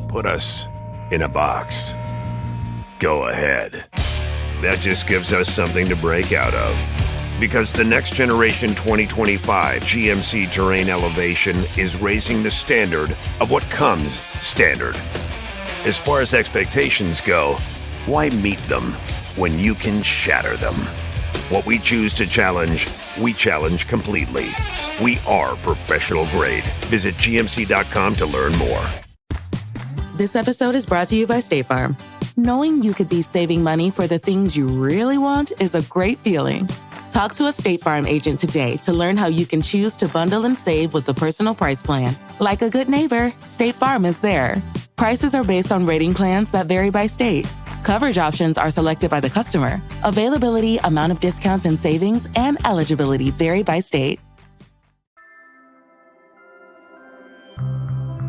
Put us in a box. Go ahead. That just gives us something to break out of. Because the next generation 2025 GMC Terrain Elevation is raising the standard of what comes standard. As far as expectations go, why meet them when you can shatter them? What we choose to challenge, we challenge completely. We are professional grade. Visit GMC.com to learn more. This episode is brought to you by State Farm. Knowing you could be saving money for the things you really want is a great feeling. Talk to a State Farm agent today to learn how you can choose to bundle and save with the Personal Price Plan. Like a good neighbor, State Farm is there. Prices are based on rating plans that vary by state. Coverage options are selected by the customer. Availability, amount of discounts and savings, and eligibility vary by state.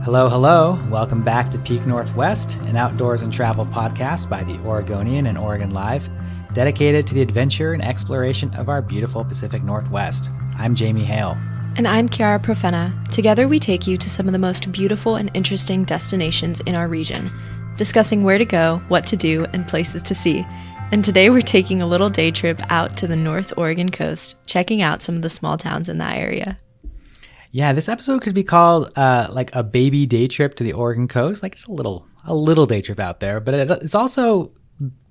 Hello, hello. Welcome back to Peak Northwest, an outdoors and travel podcast by the Oregonian and Oregon Live, dedicated to the adventure and exploration of our beautiful Pacific Northwest. I'm Jamie Hale. And I'm Chiara Profena. Together we take you to some of the most beautiful and interesting destinations in our region, discussing where to go, what to do, and places to see. And today we're taking a little day trip out to the North Oregon coast, checking out some of the small towns in that area. Yeah, this episode could be called like a baby day trip to the Oregon coast. Like it's a little day trip out there, but it's also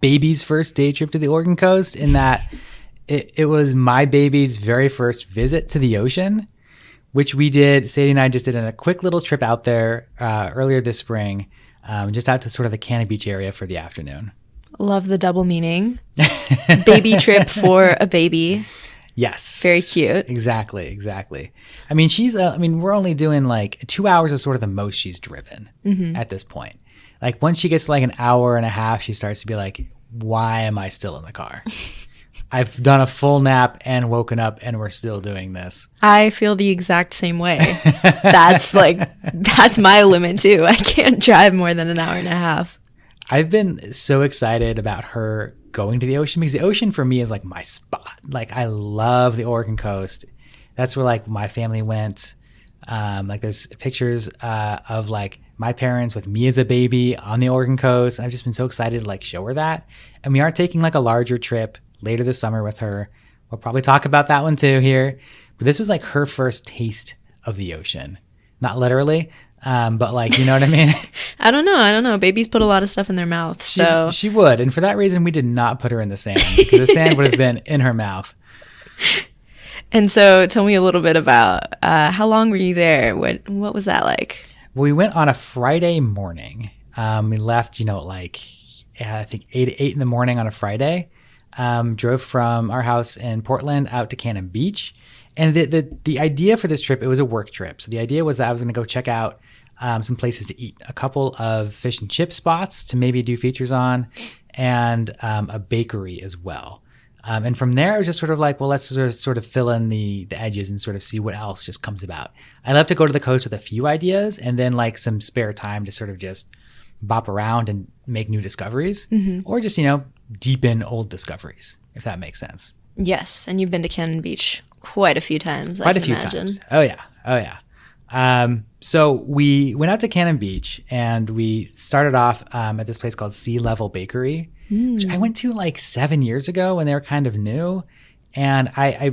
baby's first day trip to the Oregon coast in that it was my baby's very first visit to the ocean, which we did. Sadie and I just did a quick little trip out there earlier this spring, just out to sort of the Cannon Beach area for the afternoon. Love the double meaning. Baby trip for a baby. Yes. Very cute. Exactly. I mean, we're only doing like 2 hours is sort of the most she's driven at this point. Like once she gets to like an hour and a half, she starts to be like, why am I still in the car? I've done a full nap and woken up and we're still doing this. I feel the exact same way. That's my limit too. I can't drive more than an hour and a half. I've been so excited about her going to the ocean because the ocean for me is like my spot. Like I love the Oregon coast. That's where like my family went. Like there's pictures of like my parents with me as a baby on the Oregon coast. And I've just been so excited to like show her that. And we are taking like a larger trip later this summer with her. We'll probably talk about that one too here. But this was like her first taste of the ocean. Not literally, but like, you know what I mean? I don't know. Babies put a lot of stuff in their mouth. So she would. And for that reason, we did not put her in the sand because the sand would have been in her mouth. And so tell me a little bit about how long were you there? What was that like? Well, we went on a Friday morning. We left, like I think 8 in the morning on a Friday. Drove from our house in Portland out to Cannon Beach. And the idea for this trip, it was a work trip. So the idea was that I was going to go check out some places to eat, a couple of fish and chip spots to maybe do features on, and a bakery as well. And from there, it was just sort of like, well, let's sort of fill in the edges and sort of see what else just comes about. I love to go to the coast with a few ideas and then like some spare time to sort of just bop around and make new discoveries or just, deepen old discoveries, if that makes sense. Yes. And you've been to Cannon Beach quite a few times, I can imagine. Times. Oh, yeah. So we went out to Cannon Beach and we started off at this place called Sea Level Bakery, which I went to like 7 years ago when they were kind of new. And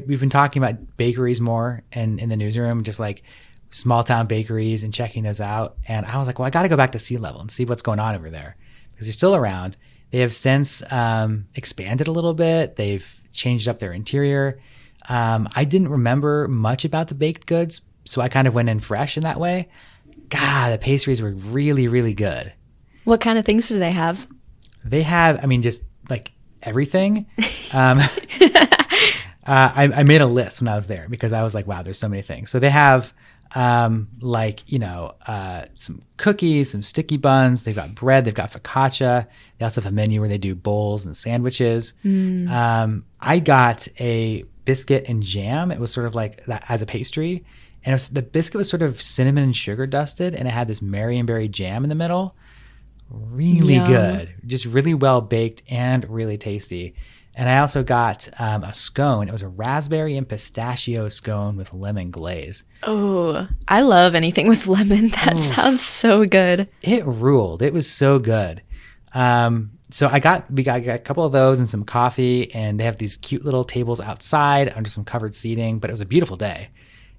we've been talking about bakeries more in the newsroom, just like small town bakeries and checking those out. And I was like, well, I got to go back to Sea Level and see what's going on over there because they're still around. They have since expanded a little bit. They've changed up their interior. I didn't remember much about the baked goods, so I kind of went in fresh in that way. God, the pastries were really, really good. What kind of things do they have? They have, just like everything. I made a list when I was there because I was like, wow, there's so many things. So they have some cookies, some sticky buns. They've got bread. They've got focaccia. They also have a menu where they do bowls and sandwiches. I got a biscuit and jam. It was sort of like that as a pastry. And the biscuit was sort of cinnamon and sugar dusted, and it had this Marionberry jam in the middle. Really good. Just really well baked and really tasty. And I also got a scone. It was a raspberry and pistachio scone with lemon glaze. Oh, I love anything with lemon. That sounds so good. It ruled. It was so good. So we got a couple of those and some coffee, and they have these cute little tables outside under some covered seating, but it was a beautiful day.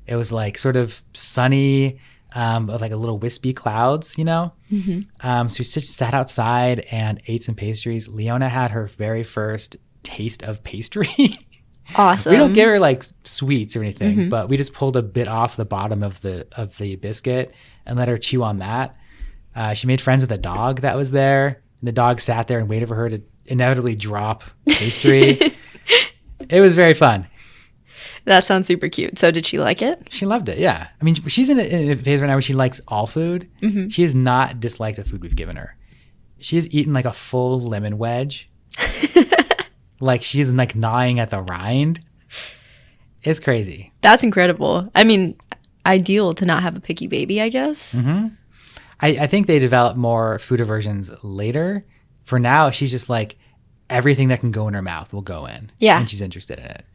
It was like sort of sunny, with like a little wispy clouds, you know? Mm-hmm. So we sat outside and ate some pastries. Leona had her very first taste of pastry. Awesome. We don't give her like sweets or anything, but we just pulled a bit off the bottom of the biscuit and let her chew on that. She made friends with a dog that was there. And the dog sat there and waited for her to inevitably drop pastry. It was very fun. That sounds super cute. So did she like it? She loved it, yeah. I mean, she's in a phase right now where she likes all food. Mm-hmm. She has not disliked the food we've given her. She has eaten like a full lemon wedge. Like she's like gnawing at the rind. It's crazy. That's incredible. I mean, ideal to not have a picky baby, I guess. Mm-hmm. I think they develop more food aversions later. For now, she's just like everything that can go in her mouth will go in. Yeah. And she's interested in it.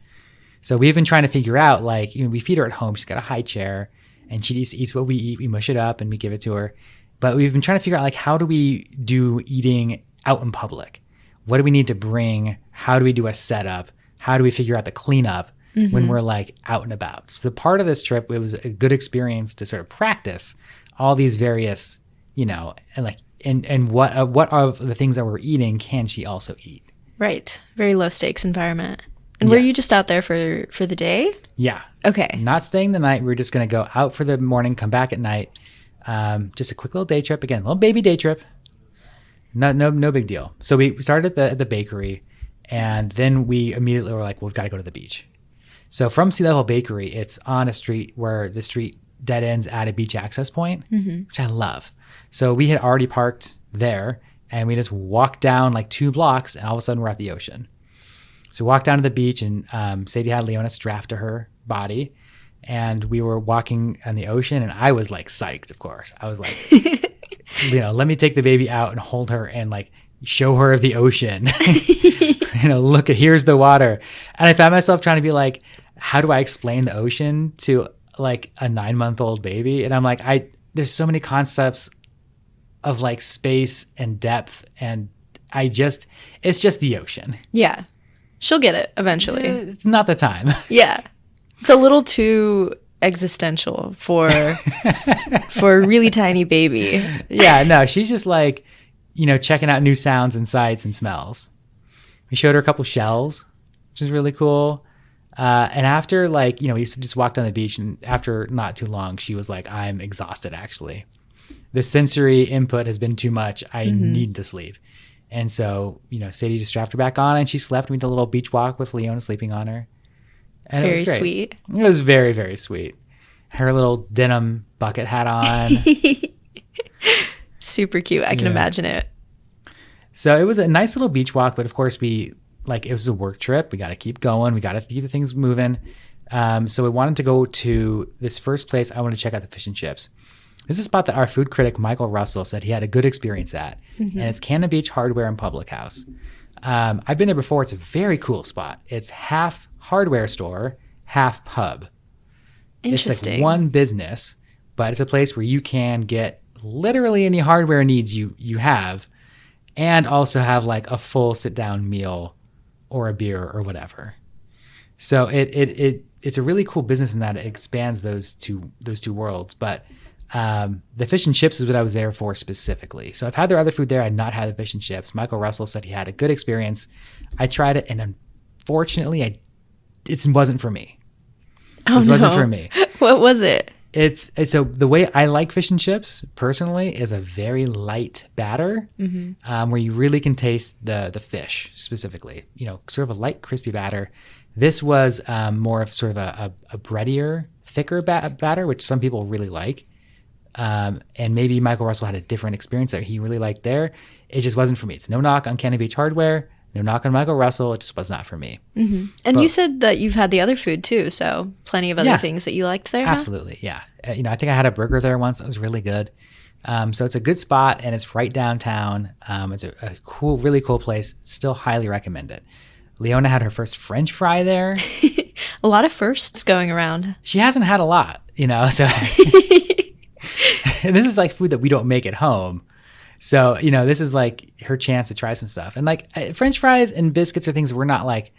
So we've been trying to figure out, like, we feed her at home. She's got a high chair and she eats what we eat. We mush it up and we give it to her. But we've been trying to figure out, like, how do we do eating out in public? What do we need to bring? How do we do a setup? How do we figure out the cleanup when we're like out and about? So part of this trip, it was a good experience to sort of practice all these various, and what of the things that we're eating can she also eat? Right. Very low stakes environment. And were you just out there for the day? Yeah. Okay. Not staying the night. We were just going to go out for the morning, come back at night. Just a quick little day trip. Again, a little baby day trip. No big deal. So we started at the bakery, and then we immediately were like, well, we've got to go to the beach. So from Sea Level Bakery, it's on a street where the street dead ends at a beach access point, which I love. So we had already parked there, and we just walked down like 2 blocks, and all of a sudden we're at the ocean. So we walked down to the beach, and Sadie had Leona strapped to her body, and we were walking on the ocean, and I was like psyched, of course. I was like, let me take the baby out and hold her and like show her the ocean. Look, here's the water. And I found myself trying to be like, how do I explain the ocean to like a 9-month-old baby? And I'm like, there's so many concepts of like space and depth, and it's just the ocean. Yeah. She'll get it eventually. It's not the time. Yeah. It's a little too existential for a really tiny baby. Yeah, no, she's just like, checking out new sounds and sights and smells. We showed her a couple shells, which is really cool. And after we just walked on the beach, and after not too long, she was like, I'm exhausted, actually. The sensory input has been too much. I need to sleep. And so, Sadie just strapped her back on, and she slept. We did a little beach walk with Leona sleeping on her. And very it was great. Sweet. It was very, very sweet. Her little denim bucket hat on. Super cute. I can imagine it. So it was a nice little beach walk, but of course it was a work trip. We got to keep going. We got to keep the things moving. So we wanted to go to this first place. I wanted to check out the fish and chips. This is a spot that our food critic, Michael Russell, said he had a good experience at. And it's Cannon Beach Hardware and Public House. I've been there before. It's a very cool spot. It's half hardware store, half pub. Interesting. It's like one business, but it's a place where you can get literally any hardware needs you have, and also have like a full sit-down meal or a beer or whatever. So it's a really cool business in that it expands those two worlds. But the fish and chips is what I was there for specifically. So I've had their other food there. I'd not had the fish and chips. Michael Russell said he had a good experience. I tried it, and unfortunately, it wasn't for me. Oh, it wasn't for me. What was it? It's so the way I like fish and chips personally is a very light batter, where you really can taste the fish specifically. Sort of a light, crispy batter. This was more of sort of a breadier, thicker batter, which some people really like. And maybe Michael Russell had a different experience that he really liked there. It just wasn't for me. It's no knock on Cannon Beach Hardware, no knock on Michael Russell. It just was not for me. Mm-hmm. And you said that you've had the other food too, so plenty of other things that you liked there. Absolutely, yeah. I think I had a burger there once that was really good. So it's a good spot, and it's right downtown. It's a cool, really cool place. Still highly recommend it. Leona had her first French fry there. A lot of firsts going around. She hasn't had a lot, so and this is like food that we don't make at home. So, this is like her chance to try some stuff. And like French fries and biscuits are things we're not like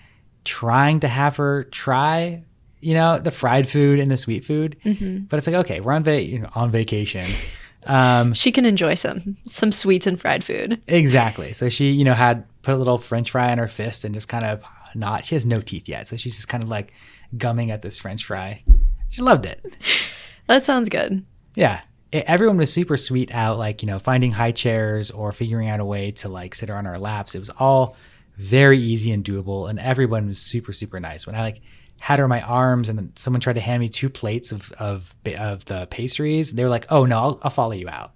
trying to have her try, the fried food and the sweet food. Mm-hmm. But it's like, okay, we're on vacation. She can enjoy some sweets and fried food. Exactly. So she, had put a little French fry in her fist and just kind of she has no teeth yet. So she's just kind of like gumming at this French fry. She loved it. That sounds good. Yeah. Everyone was super sweet out, like, finding high chairs or figuring out a way to like sit her on our laps. It was all very easy and doable. And everyone was super, super nice. When I like had her in my arms and then someone tried to hand me 2 plates of the pastries, they were like, oh no, I'll follow you out.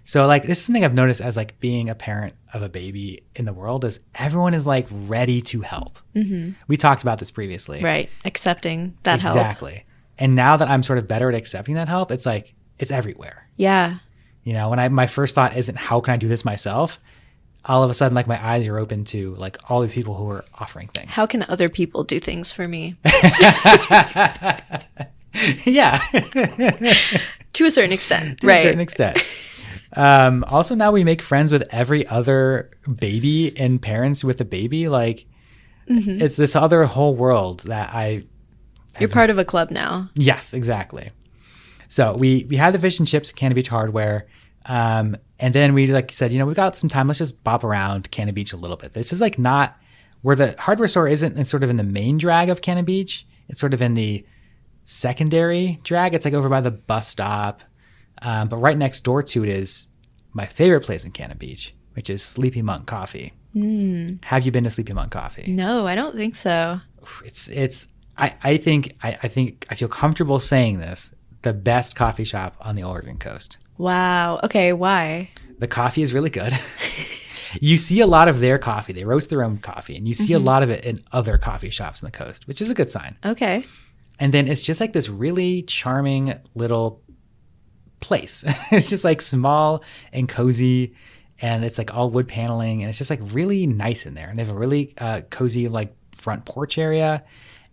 So like, this is something I've noticed as like being a parent of a baby in the world is everyone is like ready to help. Mm-hmm. We talked about this previously. Right. Accepting that help. Exactly. And now that I'm sort of better at accepting that help, it's like, it's everywhere. Yeah. When my first thought isn't how can I do this myself, all of a sudden like my eyes are open to like all these people who are offering things. How can other people do things for me? Yeah. To a certain extent. To a certain extent. Also now we make friends with every other baby and parents with a baby. Like it's this other whole world that You're part of a club now. Yes, exactly. So we had the fish and chips at Cannon Beach Hardware. And then we, like you said, we've got some time. Let's just bop around Cannon Beach a little bit. This is like not where the hardware store isn't. It's sort of in the main drag of Cannon Beach. It's sort of in the secondary drag. It's like over by the bus stop. But right next door to it is my favorite place in Cannon Beach, which is Sleepy Monk Coffee. Have you been to Sleepy Monk Coffee? No, I don't think so. I think I feel comfortable saying this. The best coffee shop on the Oregon coast. Wow. Okay. Why? The coffee is really good. You see a lot of their coffee. They roast their own coffee, and you see a lot of it in other coffee shops on the coast, which is a good sign. Okay. And then it's just like this really charming little place. It's just like small and cozy, and it's like all wood paneling, and it's just like really nice in there. And they have a really cozy like front porch area,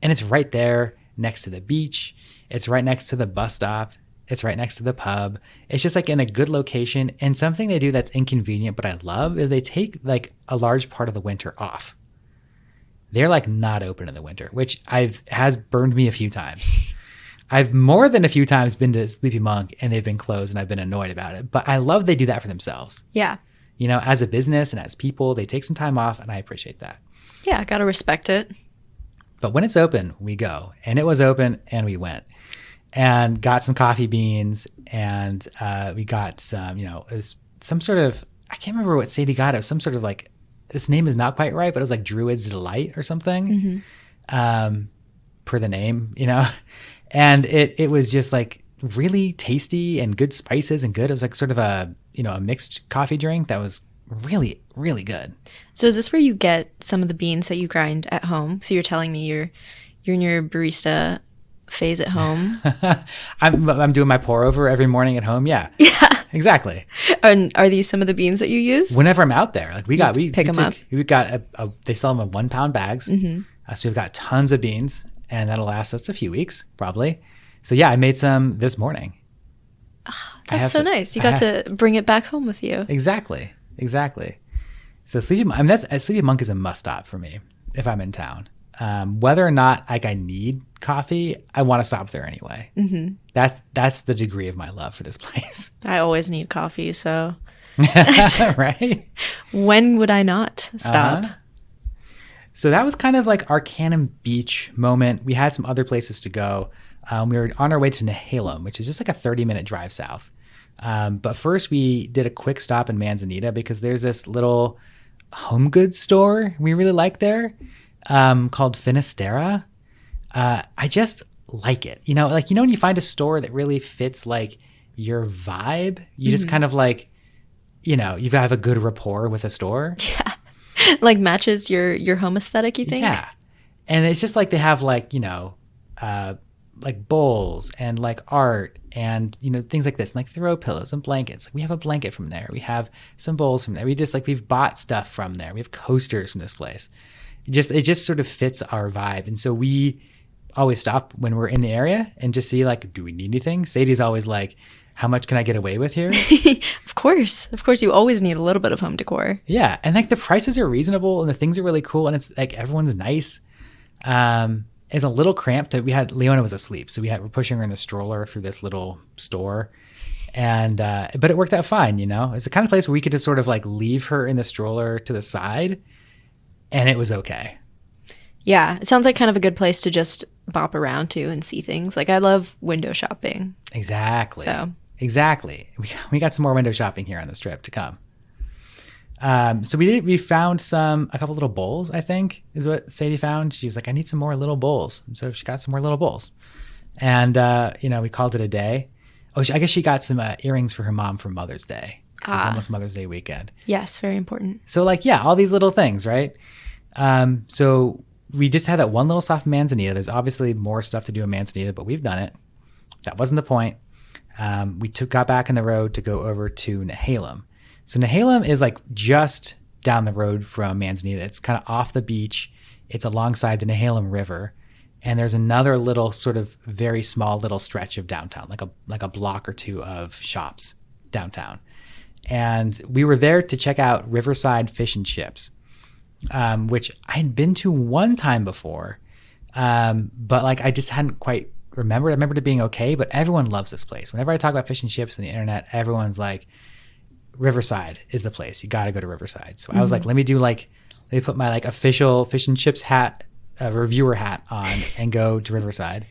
and it's right there next to the beach. It's right next to the bus stop. It's right next to the pub. It's just like in a good location. And something they do that's inconvenient, but I love, is they take like a large part of the winter off. They're like not open in the winter, which has burned me a few times. I've more than a few times been to Sleepy Monk and they've been closed and I've been annoyed about it. But I love they do that for themselves. Yeah. As a business and as people, they take some time off and I appreciate that. Yeah, gotta respect it. But when it's open, we go. And it was open and we went. And got some coffee beans, and we got some, some sort of, I can't remember what Sadie got. It was some sort of like, this name is not quite right, but it was like Druid's Delight or something, per the name, And it was just like really tasty and good spices and good. It was like sort of a mixed coffee drink that was really, really good. So is this where you get some of the beans that you grind at home? So you're telling me you're in your barista phase at home? I'm doing my pour over every morning at home. Yeah. Yeah. Exactly. And are these some of the beans that you use? Whenever I'm out there, like we pick them up. We got they sell them in 1 pound bags. Mm-hmm. So we've got tons of beans, and that'll last us a few weeks probably. So yeah, I made some this morning. That's so nice. You got to bring it back home with you. Exactly. So Sleepy Monk is a must stop for me if I'm in town. Whether or not like I need coffee, I want to stop there anyway. Mm-hmm. That's the degree of my love for this place. I always need coffee, so right? When would I not stop? So that was kind of like our Cannon Beach moment. We had some other places to go. We were on our way to Nehalem, which is just like a 30-minute drive south. But first we did a quick stop in Manzanita because there's this little home goods store we really like there. Called Finisterra. I just like it. When you find a store that really fits like your vibe, you just kind of like, you have a good rapport with a store. Yeah. Like matches your home aesthetic, you think? Yeah. And it's just like they have like, like bowls and like art and, things like this, and like throw pillows and blankets. Like we have a blanket from there. We have some bowls from there. We've bought stuff from there. We have coasters from this place. It just sort of fits our vibe. And so we always stop when we're in the area and just see like, do we need anything? Sadie's always like, how much can I get away with here? Of course, you always need a little bit of home decor. Yeah, and like the prices are reasonable and the things are really cool and it's like everyone's nice. It's a little cramped. Leona was asleep, so we're pushing her in the stroller through this little store, and but it worked out fine. It's the kind of place where we could just sort of like leave her in the stroller to the side, and it was okay. Yeah, it sounds like kind of a good place to just bop around to and see things. Like I love window shopping. Exactly. So. Exactly. We got some more window shopping here on this trip to come. So we found a couple little bowls, I think is what Sadie found. She was like, I need some more little bowls. So she got some more little bowls and, we called it a day. I guess she got some earrings for her mom for Mother's Day. It was almost Mother's Day weekend. Yes. Very important. So like, yeah, all these little things, right? So we just had that one little stop in Manzanita. There's obviously more stuff to do in Manzanita, but we've done it. That wasn't the point. We got back on the road to go over to Nehalem. So Nehalem is like just down the road from Manzanita. It's kind of off the beach. It's alongside the Nehalem River. And there's another little sort of very small little stretch of downtown, like a block or two of shops downtown. And we were there to check out Riverside Fish and Chips, which I had been to one time before, but like I just hadn't quite remembered. I remembered it being okay, but everyone loves this place. Whenever I talk about fish and chips on the internet, everyone's like, Riverside is the place. You got to go to Riverside. So I was like, let me put my like official fish and chips hat, reviewer hat on and go to Riverside.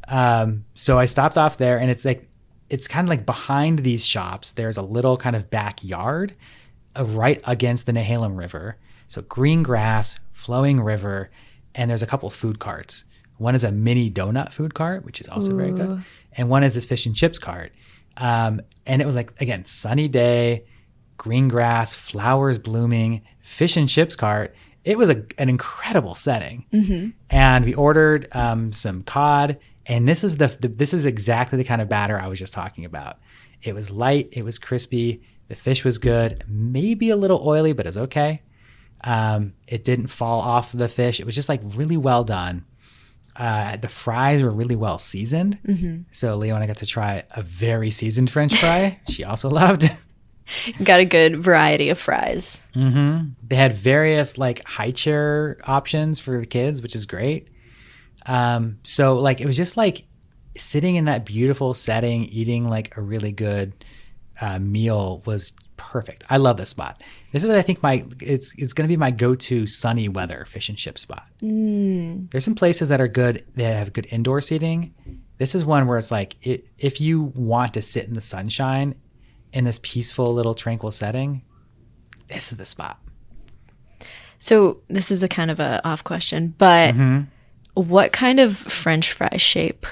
So I stopped off there and it's kind of like behind these shops. There's a little kind of backyard right against the Nehalem River. So green grass, flowing river, and there's a couple food carts. One is a mini donut food cart, which is also very good. And one is this fish and chips cart. And it was like, again, sunny day, green grass, flowers blooming, fish and chips cart. It was an incredible setting. Mm-hmm. And we ordered some cod. And this is this is exactly the kind of batter I was just talking about. It was light. It was crispy. The fish was good. Maybe a little oily, but it was okay. It didn't fall off the fish. It was just like really well done. The fries were really well seasoned. Mm-hmm. So Leona got to try a very seasoned French fry. She also loved. Got a good variety of fries. Mm-hmm. They had various like high chair options for the kids, which is great. So like it was just like sitting in that beautiful setting, eating like a really good meal was perfect. I love this spot. This is, I think, it's going to be my go-to sunny weather fish and chip spot. There's some places that are good. They have good indoor seating. This is one where it's like, if you want to sit in the sunshine in this peaceful little tranquil setting, this is the spot. So this is a kind of a off question, but what kind of French fry shape?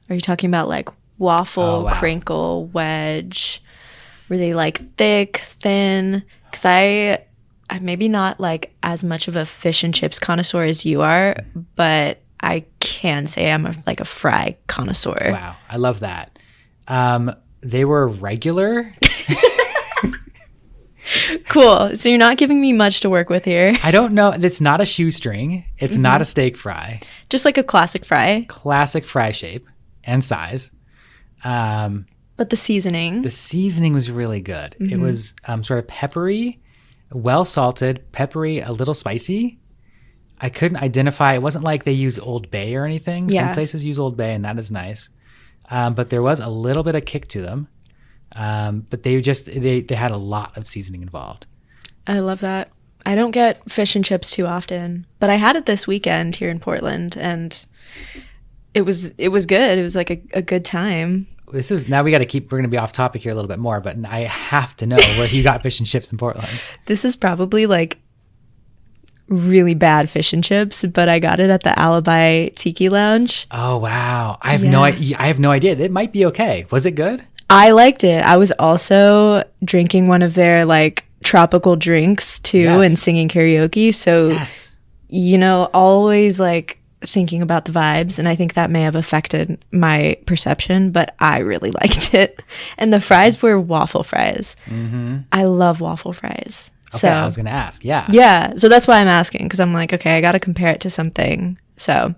Are you talking about like waffle, crinkle, wedge? Were they like thick, thin? Because I'm maybe not like as much of a fish and chips connoisseur as you are, but I can say I'm like a fry connoisseur. Wow, I love that. They were regular. Cool. So you're not giving me much to work with here. I don't know. It's not a shoestring. It's not a steak fry. Just like a classic fry. Classic fry shape and size. But the seasoning. The seasoning was really good. It was sort of peppery, well salted, peppery, a little spicy. I couldn't identify. It wasn't like they use Old Bay or anything. Yeah. Some places use Old Bay, and that is nice. But there was a little bit of kick to them. But they had a lot of seasoning involved. I love that. I don't get fish and chips too often, but I had it this weekend here in Portland, and it was good. It was like a good time. This is now we're going to be off topic here a little bit more, but I have to know where you got fish and chips in Portland. This is probably like really bad fish and chips, but I got it at the Alibi Tiki Lounge. Oh, wow. I have no idea. It might be okay. Was it good? I liked it. I was also drinking one of their like tropical drinks too and singing karaoke. So, always like thinking about the vibes, and I think that may have affected my perception, but I really liked it. And the fries were waffle fries. I love waffle fries. Okay, So I was going to ask. Yeah. yeah, so that's why I'm asking, because I'm like, okay, I got to compare it to something. So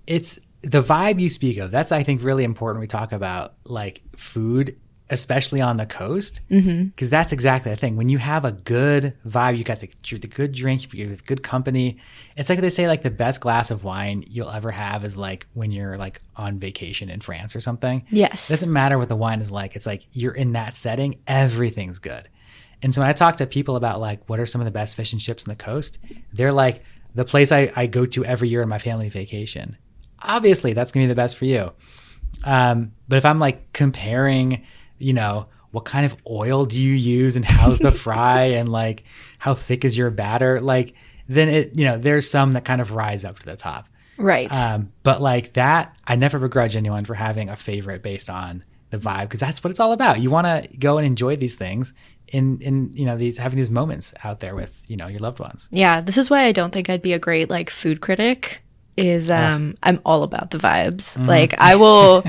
It's the vibe you speak of. That's, I think, really important. We talk about like food, especially on the coast, because that's exactly the thing. When you have a good vibe, you got the good drink, you get good company. It's like they say, like the best glass of wine you'll ever have is like when you're like on vacation in France or something. yes. It doesn't matter what the wine is like. It's like you're in that setting, everything's good. And so when I talk to people about like what are some of the best fish and chips on the coast, they're like the place I go to every year on my family vacation. Obviously, that's gonna be the best for you. But if I'm like comparing, what kind of oil do you use and how's the fry and like how thick is your batter, like then there's some that kind of rise up to the top. Right. But like that, I never begrudge anyone for having a favorite based on the vibe, because that's what it's all about. You want to go and enjoy these things in these having these moments out there with your loved ones. Yeah, this is why I don't think I'd be a great like food critic. I'm all about the vibes. Like I'll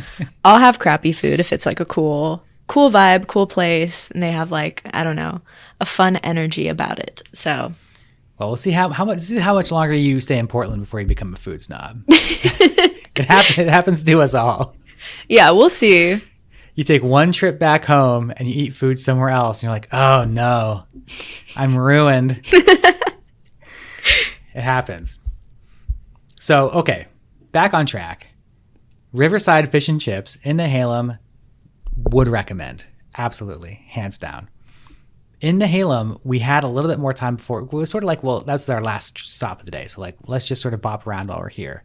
have crappy food if it's like a cool vibe, cool place, and they have like, I don't know, a fun energy about it. So Well, we'll see how much longer you stay in Portland before you become a food snob. It happens to us all. yeah, we'll see. You take one trip back home and you eat food somewhere else, and you're like, oh no, I'm ruined. It happens. So, okay, back on track. Riverside Fish and Chips in Nehalem, would recommend. Absolutely, hands down. In Nehalem, we had a little bit more time before. It was sort of like, well, that's our last stop of the day. So like, let's just sort of bop around while we're here.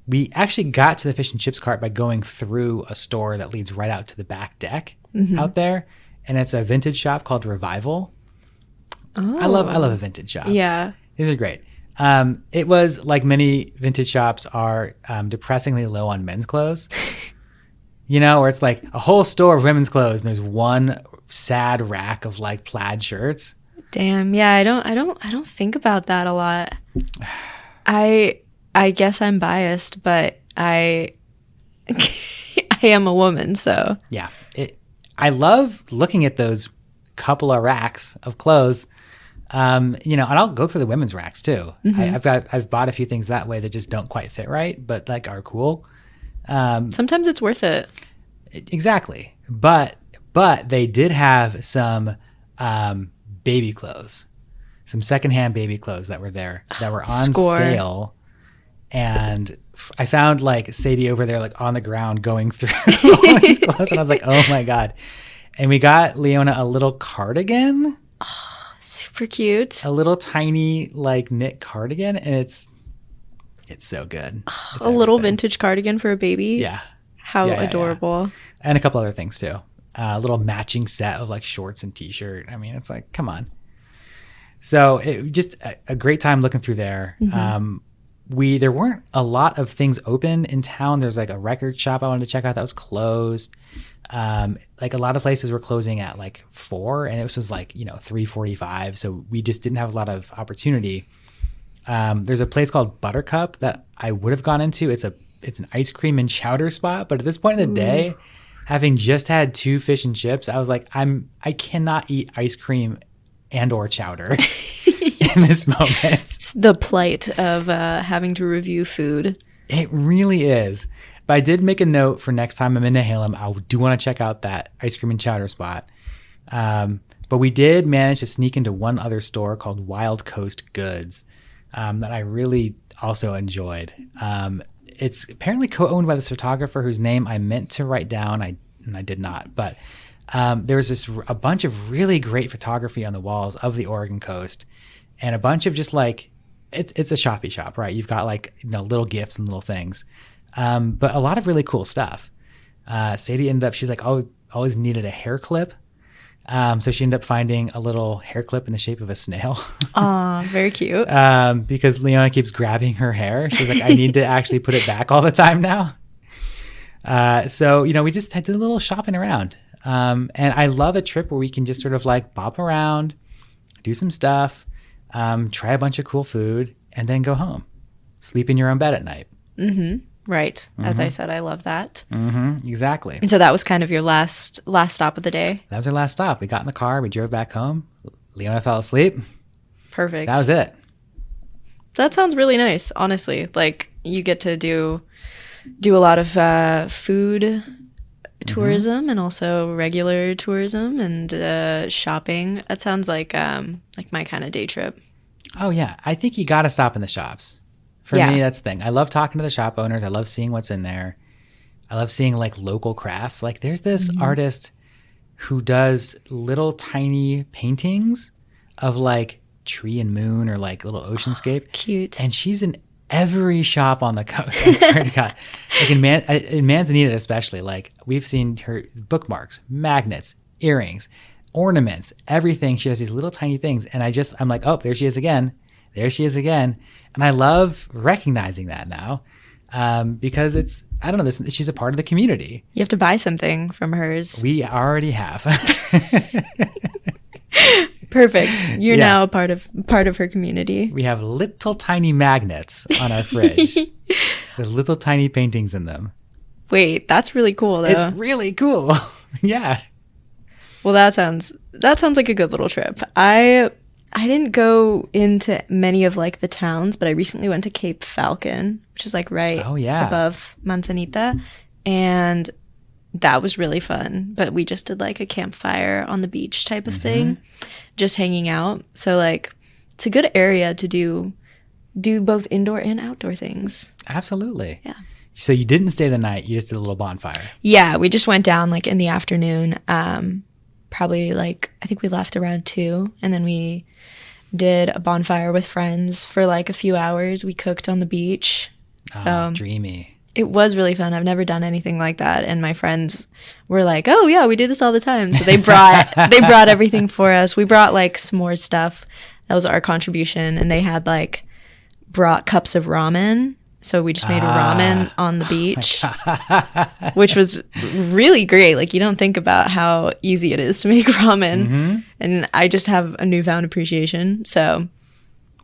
We actually got to the fish and chips cart by going through a store that leads right out to the back deck out there. And it's a vintage shop called Revival. Oh. I love a vintage shop. Yeah. These are great. It was like many vintage shops are depressingly low on men's clothes. Where it's like a whole store of women's clothes and there's one sad rack of like plaid shirts. Damn. Yeah, I don't think about that a lot. I guess I'm biased, but I am a woman, so. Yeah. I love looking at those couple of racks of clothes. And I'll go through the women's racks too. I've bought a few things that way that just don't quite fit right, but like are cool. Sometimes it's worth it. Exactly. But they did have some baby clothes, some secondhand baby clothes that were there that were on sale. And I found like Sadie over there, like on the ground going through all these clothes. And I was like, oh my God. And we got Leona a little cardigan. Super cute. A little tiny like knit cardigan. And it's so good. It's a little vintage cardigan for a baby. Yeah. How adorable. Yeah. And a couple other things too. A little matching set of like shorts and t-shirt. I mean, it's like, come on. So it just a great time looking through there. There weren't a lot of things open in town. There's like a record shop I wanted to check out that was closed. Like a lot of places were closing at like 4 and it was like, 3:45. So we just didn't have a lot of opportunity. There's a place called Buttercup that I would have gone into. It's an ice cream and chowder spot. But at this point in the day, having just had 2 fish and chips, I was like, I cannot eat ice cream and or chowder in this moment. It's the plight of having to review food. It really is. But I did make a note for next time I'm in Nehalem. I do want to check out that ice cream and chowder spot. But we did manage to sneak into one other store called Wild Coast Goods that I really also enjoyed. It's apparently co-owned by this photographer whose name I meant to write down. I did not. But there was a bunch of really great photography on the walls of the Oregon coast, and a bunch of just like it's a shoppy shop, right? You've got like little gifts and little things, but a lot of really cool stuff. Sadie ended up, she's like, always needed a hair clip, so she ended up finding a little hair clip in the shape of a snail. Aw, very cute. Because Leona keeps grabbing her hair. She's like, I need to actually put it back all the time now. So we just did a little shopping around. And I love a trip where we can just sort of like bop around, do some stuff, try a bunch of cool food, and then go home. Sleep in your own bed at night. Right. As I said, I love that. Exactly. And so that was kind of your last stop of the day. That was our last stop. We got in the car. We drove back home. Leona fell asleep. Perfect. That was it. That sounds really nice, honestly. Like, you get to do a lot of food tourism and also regular tourism and shopping. That sounds like my kind of day trip. Oh, yeah. I think you got to stop in the shops. For me, that's the thing. I love talking to the shop owners. I love seeing what's in there. I love seeing like local crafts. Like there's this artist who does little tiny paintings of like tree and moon or like little oceanscape. Cute. And she's in every shop on the coast. I swear to God. Like in Manzanita especially, like we've seen her bookmarks, magnets, earrings, ornaments, everything. She does these little tiny things. And I'm like, oh, there she is again. There she is again. And I love recognizing that now because I don't know, she's a part of the community. You have to buy something from hers. We already have. Perfect. You're now a part of her community. We have little tiny magnets on our fridge with little tiny paintings in them. Wait, that's really cool though. It's really cool. Yeah. Well, that sounds like a good little trip. I didn't go into many of like the towns, but I recently went to Cape Falcon, which is like right above Manzanita, and that was really fun. But we just did like a campfire on the beach type of thing, just hanging out. So like it's a good area to do both indoor and outdoor things. Absolutely. Yeah. So you didn't stay the night, you just did a little bonfire. Yeah, we just went down like in the afternoon. Probably like I think we left around 2, and then we did a bonfire with friends for like a few hours. We cooked on the beach. So dreamy. It was really fun. I've never done anything like that, and my friends were like, "Oh yeah, we do this all the time." So they brought everything for us. We brought like s'more stuff. That was our contribution, and they had like brought cups of ramen. So we just made ramen on the beach, which was really great. Like you don't think about how easy it is to make ramen. And I just have a newfound appreciation. So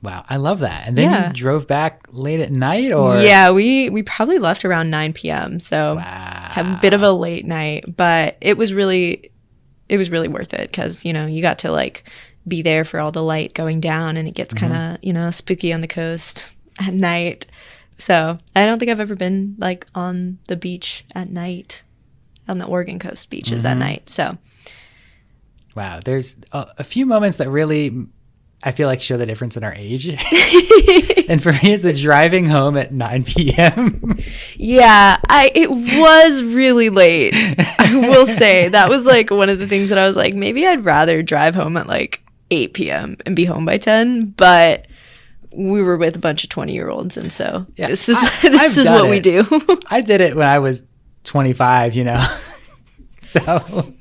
wow, I love that. And then you drove back late at night, or? Yeah, we probably left around 9 p.m. So have a bit of a late night, but it was really worth it because, you got to like be there for all the light going down, and it gets kind of, spooky on the coast at night. So I don't think I've ever been like on the beach at night, on the Oregon coast beaches at night. So wow, there's a few moments that really I feel like show the difference in our age. And for me, it's the driving home at 9 p.m. Yeah, it was really late. I will say that was like one of the things that I was like, maybe I'd rather drive home at like 8 p.m. and be home by 10, but we were with a bunch of 20-year-olds, and so this is what we do. I did it when I was 25, so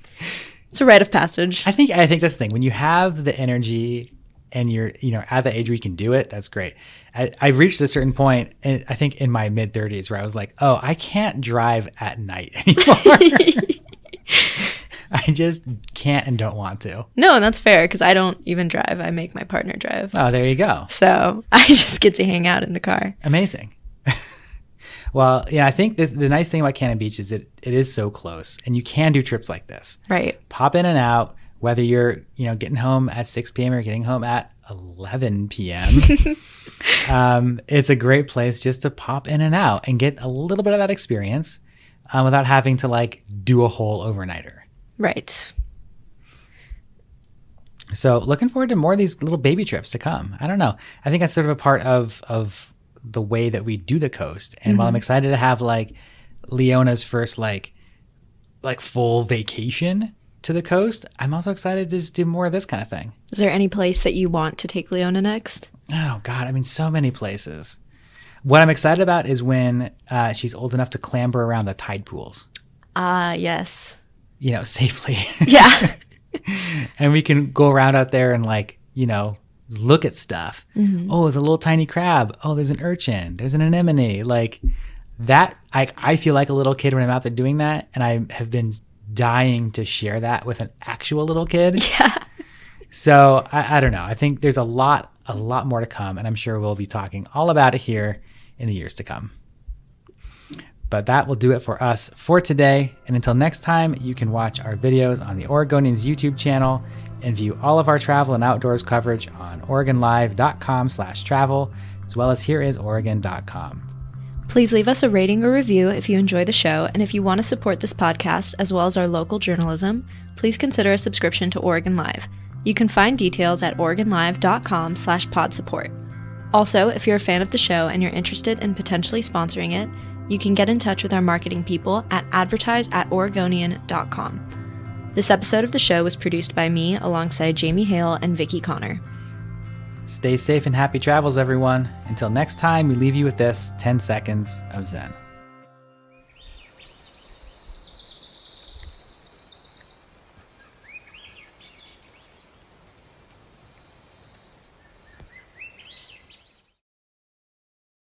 it's a rite of passage. I think that's the thing. When you have the energy and you're at the age where you can do it, that's great. I reached a certain point, and I think in my mid 30s, where I was like, oh, I can't drive at night anymore. I just can't and don't want to. No, and that's fair because I don't even drive. I make my partner drive. Oh, there you go. So I just get to hang out in the car. Amazing. Well, I think the nice thing about Cannon Beach is it is so close, and you can do trips like this. Right. Pop in and out, whether you're getting home at 6 p.m. or getting home at 11 p.m. It's a great place just to pop in and out and get a little bit of that experience without having to like do a whole overnighter. Right. So looking forward to more of these little baby trips to come. I don't know. I think that's sort of a part of the way that we do the coast. And while I'm excited to have like Leona's first like full vacation to the coast, I'm also excited to just do more of this kind of thing. Is there any place that you want to take Leona next? Oh God, I mean, so many places. What I'm excited about is when she's old enough to clamber around the tide pools. Yes. Safely. Yeah. And we can go around out there and like, look at stuff. Oh, there's a little tiny crab. Oh, there's an urchin. There's an anemone. Like that. I feel like a little kid when I'm out there doing that. And I have been dying to share that with an actual little kid. Yeah. So I don't know. I think there's a lot more to come. And I'm sure we'll be talking all about it here in the years to come. But that will do it for us for today. And until next time, you can watch our videos on the Oregonians YouTube channel and view all of our travel and outdoors coverage on OregonLive.com/travel, as well as HereIsOregon.com. Please leave us a rating or review if you enjoy the show, and if you want to support this podcast as well as our local journalism, please consider a subscription to Oregon Live. You can find details at OregonLive.com/podsupport. Also, if you're a fan of the show and you're interested in potentially sponsoring it, you can get in touch with our marketing people at advertise@oregonian.com. This episode of the show was produced by me alongside Jamie Hale and Vicky Connor. Stay safe and happy travels, everyone. Until next time, we leave you with this 10 seconds of Zen.